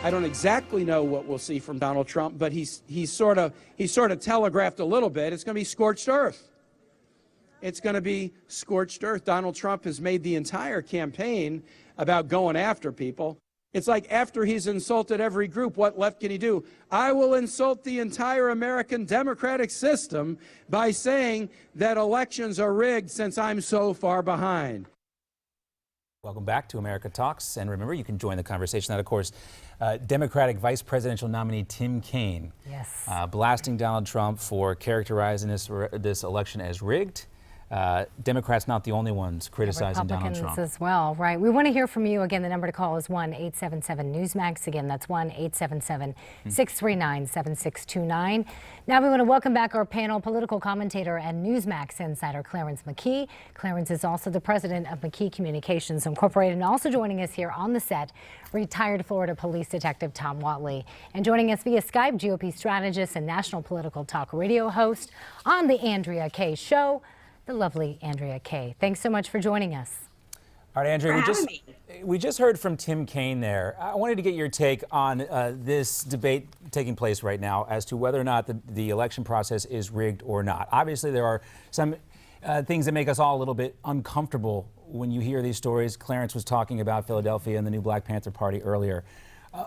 I don't exactly know what we'll see from Donald Trump, but he's sort of telegraphed a little bit. It's going to be scorched earth. It's going to be scorched earth. Donald Trump has made the entire campaign about going after people. It's like after he's insulted every group, what left can he do? I will insult the entire American democratic system by saying that elections are rigged since I'm so far behind. Welcome back to America Talks. And remember, you can join the conversation. That, of course, Democratic vice presidential nominee Tim Kaine. Yes. Blasting Donald Trump for characterizing this election as rigged. Democrats not the only ones criticizing Donald Trump. Republicans as well, right? We want to hear from you. Again, the number to call is 1-877-NEWSMAX. Again, that's 1-877-639-7629. Now we want to welcome back our panel, political commentator and Newsmax insider Clarence McKee. Clarence is also the president of McKee Communications Incorporated, and also joining us here on the set, retired Florida police detective Tom Whatley. And joining us via Skype, GOP strategist and national political talk radio host on the Andrea Kaye Show, the lovely Andrea Kaye. Thanks so much for joining us. All right, Andrea, we just heard from Tim Kaine there. I wanted to get your take on this debate taking place right now as to whether or not the election process is rigged or not. Obviously, there are some things that make us all a little bit uncomfortable when you hear these stories. Clarence was talking about Philadelphia and the new Black Panther Party earlier.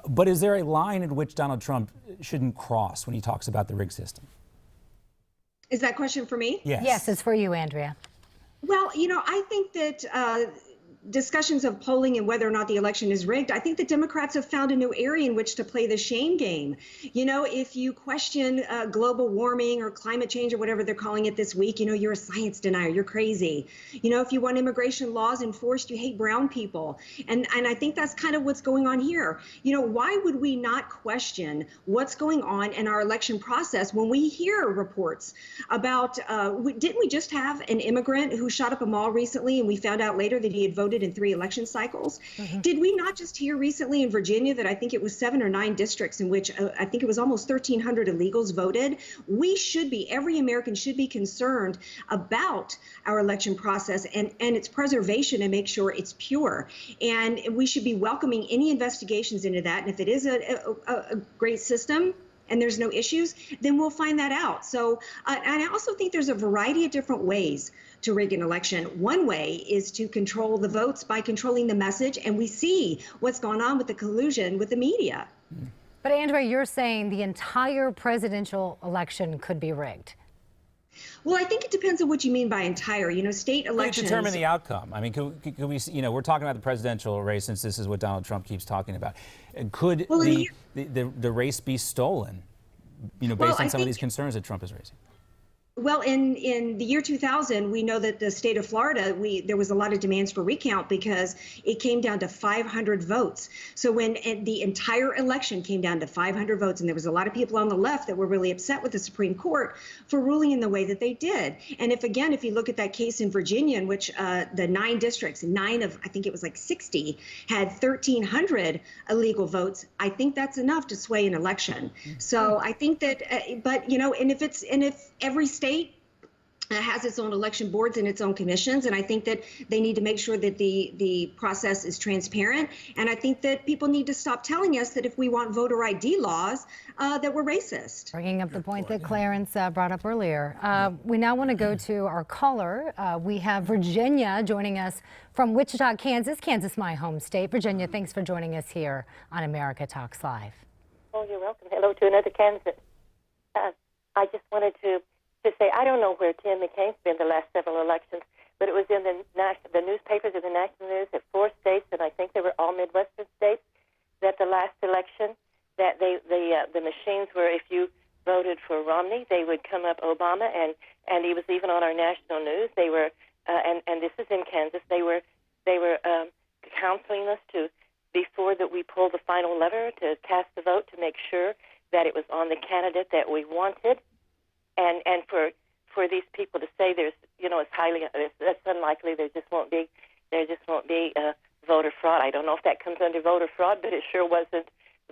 But is there a line in which Donald Trump shouldn't cross when he talks about the rigged system? Is that question for me? Yes. Yes, it's for you, Andrea. Well, I think that discussions of polling and whether or not the election is rigged, I think the Democrats have found a new area in which to play the shame game. If you question global warming or climate change or whatever they're calling it this week, you're a science denier, you're crazy. If you want immigration laws enforced, you hate brown people. And I think that's kind of what's going on here. Why would we not question what's going on in our election process when we hear reports about, didn't we just have an immigrant who shot up a mall recently and we found out later that he had voted in 3 election cycles? Mm-hmm. Did we not just hear recently in Virginia that I think it was 7 or 9 districts in which I think it was almost 1,300 illegals voted? Every American should be concerned about our election process and its preservation and make sure it's pure. And we should be welcoming any investigations into that. And if it is a great system, and there's no issues, then we'll find that out. So, and I also think there's a variety of different ways to rig an election. One way is to control the votes by controlling the message, and we see what's going on with the collusion with the media. But Andrea, you're saying the entire presidential election could be rigged. Well, I think it depends on what you mean by entire. State elections determine the outcome. I mean, could we? We're talking about the presidential race, since this is what Donald Trump keeps talking about. Could the race be stolen? Based on some of these concerns that Trump is raising. Well, in the year 2000, we know that the state of Florida, there was a lot of demands for recount because it came down to 500 votes. So when the entire election came down to 500 votes, and there was a lot of people on the left that were really upset with the Supreme Court for ruling in the way that they did. And if you look at that case in Virginia, in which the 9 districts, 9 of, I think it was like 60, had 1,300 illegal votes, I think that's enough to sway an election. So I think that, and if every state has its own election boards and its own commissions, and I think that they need to make sure that the process is transparent. And I think that people need to stop telling us that if we want voter ID laws, that we're racist. Bringing up the point that Clarence brought up earlier. We now want to go to our caller. We have Virginia joining us from Wichita, Kansas. Kansas, my home state. Virginia, thanks for joining us here on America Talks Live. Oh, you're welcome. Hello to another Kansas. I just wanted to say, I don't know where Tim McKee's been the last several elections, but it was in the newspapers in the national news at 4 states, and I think they were all Midwestern states, that the last election, that the machines were, if you voted for Romney, they would come up Obama, and he was even on our national news. They were, and this is in Kansas, they were counseling us to, before that we pull the final lever to cast the vote, to make sure that it was on the candidate that we wanted. And for these people to say there's, that's unlikely. There just won't be voter fraud. I don't know if that comes under voter fraud, but it sure wasn't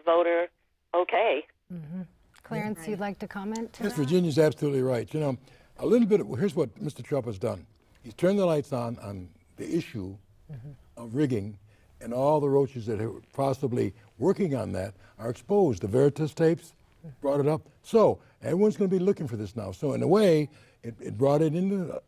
voter okay. Mm-hmm. Clarence, you'd like to comment? Yes, Virginia's absolutely right. A little bit. Here's what Mr. Trump has done. He's turned the lights on the issue of rigging, and all the roaches that are possibly working on that are exposed. The Veritas tapes brought it up. So everyone's going to be looking for this now. So in a way, it brought it into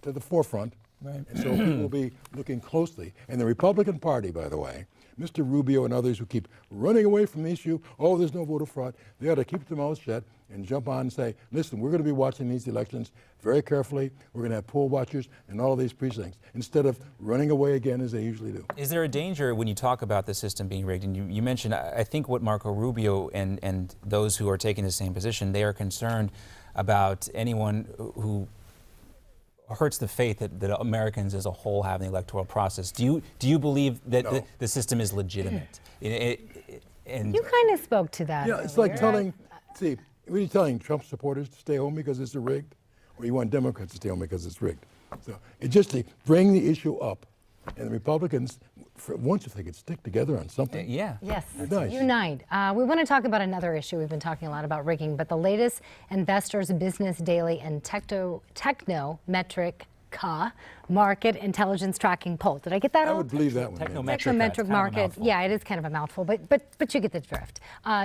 to the forefront. Right. And so people will be looking closely. And the Republican Party, by the way, Mr. Rubio and others who keep running away from the issue, oh, there's no voter fraud, they ought to keep their mouths shut and jump on and say, listen, we're going to be watching these elections very carefully. We're going to have poll watchers in all these precincts, instead of running away again as they usually do. Is there a danger when you talk about the system being rigged? And you mentioned, I think what Marco Rubio and those who are taking the same position, they are concerned about anyone who hurts the faith that Americans as a whole have in the electoral process. Do you believe that the system is legitimate? And you kind of spoke to that. Yeah, it's like telling, see, are you telling Trump supporters to stay home because it's rigged, or you want Democrats to stay home because it's rigged? So it's just to bring the issue up, and the Republicans, for once, if they could stick together on something. Yeah. Yes, nice. unite. We want to talk about another issue. We've been talking a lot about rigging, but the latest Investors Business Daily and Technometric market intelligence tracking poll. Did I get that I all? would believe that one. Technometric market. Yeah, it is kind of a mouthful, but you get the drift.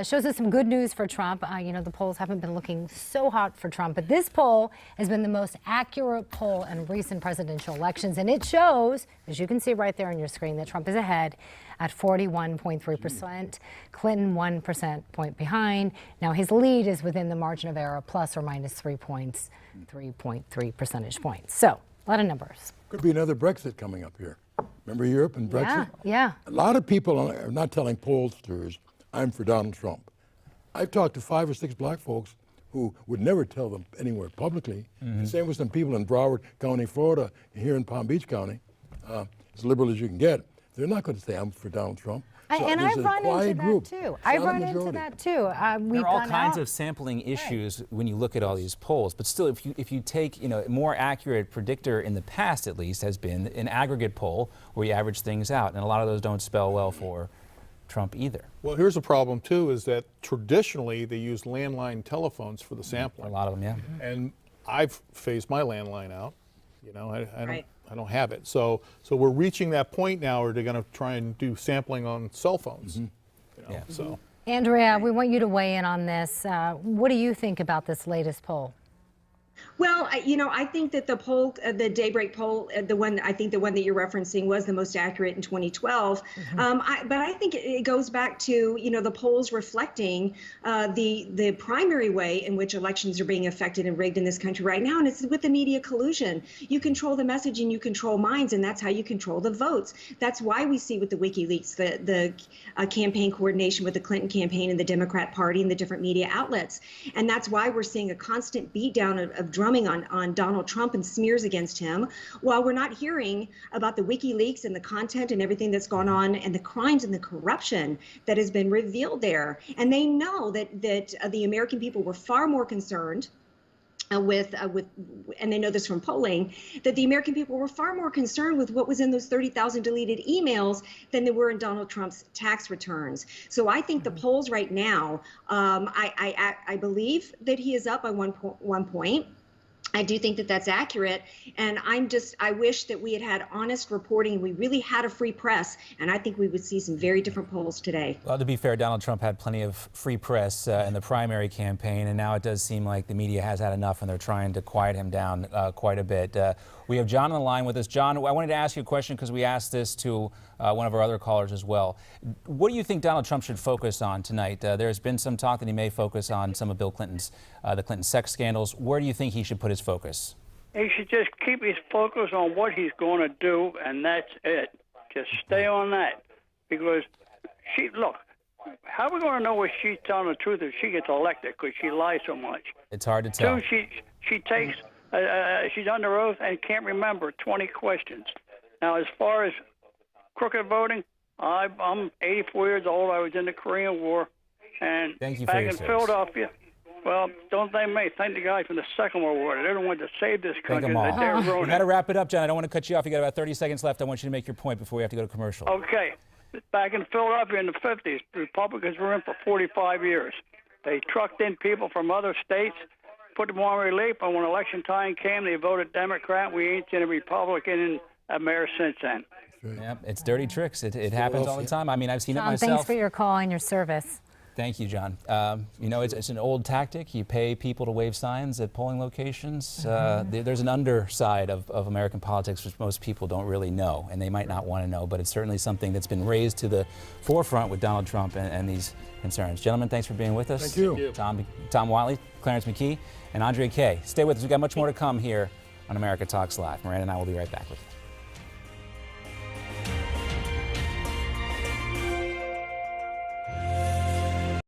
Shows us some good news for Trump. You know, the polls haven't been looking so hot for Trump, but this poll has been the most accurate poll in recent presidential elections, and it shows, as you can see right there on your screen, that Trump is ahead at 41.3%. Clinton 1% point behind. Now his lead is within the margin of error, plus or minus 3.3 percentage points. So a lot of numbers. Could be another Brexit coming up here. Remember Europe and Brexit? Yeah. A lot of people are not telling pollsters, I'm for Donald Trump. I've talked to 5 or 6 black folks who would never tell them anywhere publicly. The same with some people in Broward County, Florida, and here in Palm Beach County, as liberal as you can get. They're not going to say I'm for Donald Trump. So and I've run into that too. I've run into that too. There are all kinds of sampling issues when you look at all these polls, but still, if you take, you know, a more accurate predictor in the past, at least, has been an aggregate poll where you average things out, and a lot of those don't spell well for Trump either. Well, here's a problem too: is that traditionally they use landline telephones for the sampling. A lot of them, yeah. And I've phased my landline out. You know, I don't have it. So we're reaching that point now where they're going to try and do sampling on cell phones. You know, Yeah. So. Andrea, we want you to weigh in on this. What do you think about this latest poll? Well, you know, I think that the poll, the Daybreak poll, the one that you're referencing was the most accurate in 2012. But I think it goes back to, you know, the polls reflecting the primary way in which elections are being affected and rigged in this country right now, and it's with the media collusion. You control the message and you control minds, and that's how you control the votes. That's why we see with the WikiLeaks the campaign coordination with the Clinton campaign and the Democrat Party and the different media outlets, and that's why we're seeing a constant beatdown of drumming on Donald Trump and smears against him, while we're not hearing about the WikiLeaks and the content and everything that's gone on and the crimes and the corruption that has been revealed there. And they know that the American people were far more concerned with, and they know this from polling, that the American people were far more concerned with what was in those 30,000 deleted emails than they were in Donald Trump's tax returns. So I think the polls right now, I believe that he is up by one point. I do think that that's accurate, and I wish that we had honest reporting. We really had a free press, and I think we would see some very different polls today. Well, to be fair, Donald Trump had plenty of free press in the primary campaign, and now it does seem like the media has had enough, and they're trying to quiet him down quite a bit. We have John on the line with us. John, I wanted to ask you a question because we asked this to one of our other callers as well. What do you think Donald Trump should focus on tonight? There's been some talk that he may focus on some of Bill Clinton's, the Clinton sex scandals. Where do you think he should put his focus? He should just keep his focus on what he's going to do, and that's it. Just stay on that. Because look, how are we going to know if she's telling the truth if she gets elected because she lies so much? It's hard to tell. Two, she takes, she's under oath and can't remember 20 questions. Now, as far as crooked voting, I'm 84 years old. I was in the Korean War, and Thank you back for your in service. Philadelphia. Well, don't thank me. Thank the guys from the Second World War. They're the ones that saved this Thank country. them all. They're You got to wrap it up, John. I don't want to cut you off. You got about 30 seconds left. I want you to make your point before we have to go to commercial. Okay. Back in Philadelphia in the 50s, the Republicans were in for 45 years. They trucked in people from other states, put them on relief, and when election time came, they voted Democrat. We ain't seen a Republican in a mayor since then. right. Yep, it's dirty tricks. It happens all the time. I mean, I've seen it John, myself. thanks for your call and your service. Thank you, John. You know, it's an old tactic. You pay people to wave signs at polling locations. There's an underside of American politics which most people don't really know, and they might not want to know, but it's certainly something that's been raised to the forefront with Donald Trump and these concerns. Gentlemen, thanks for being with us. Thank you. Tom Whatley, Clarence McKee, and Andrea Kaye. Stay with us. We've got much more to come here on America Talks Live. Miranda and I will be right back with you.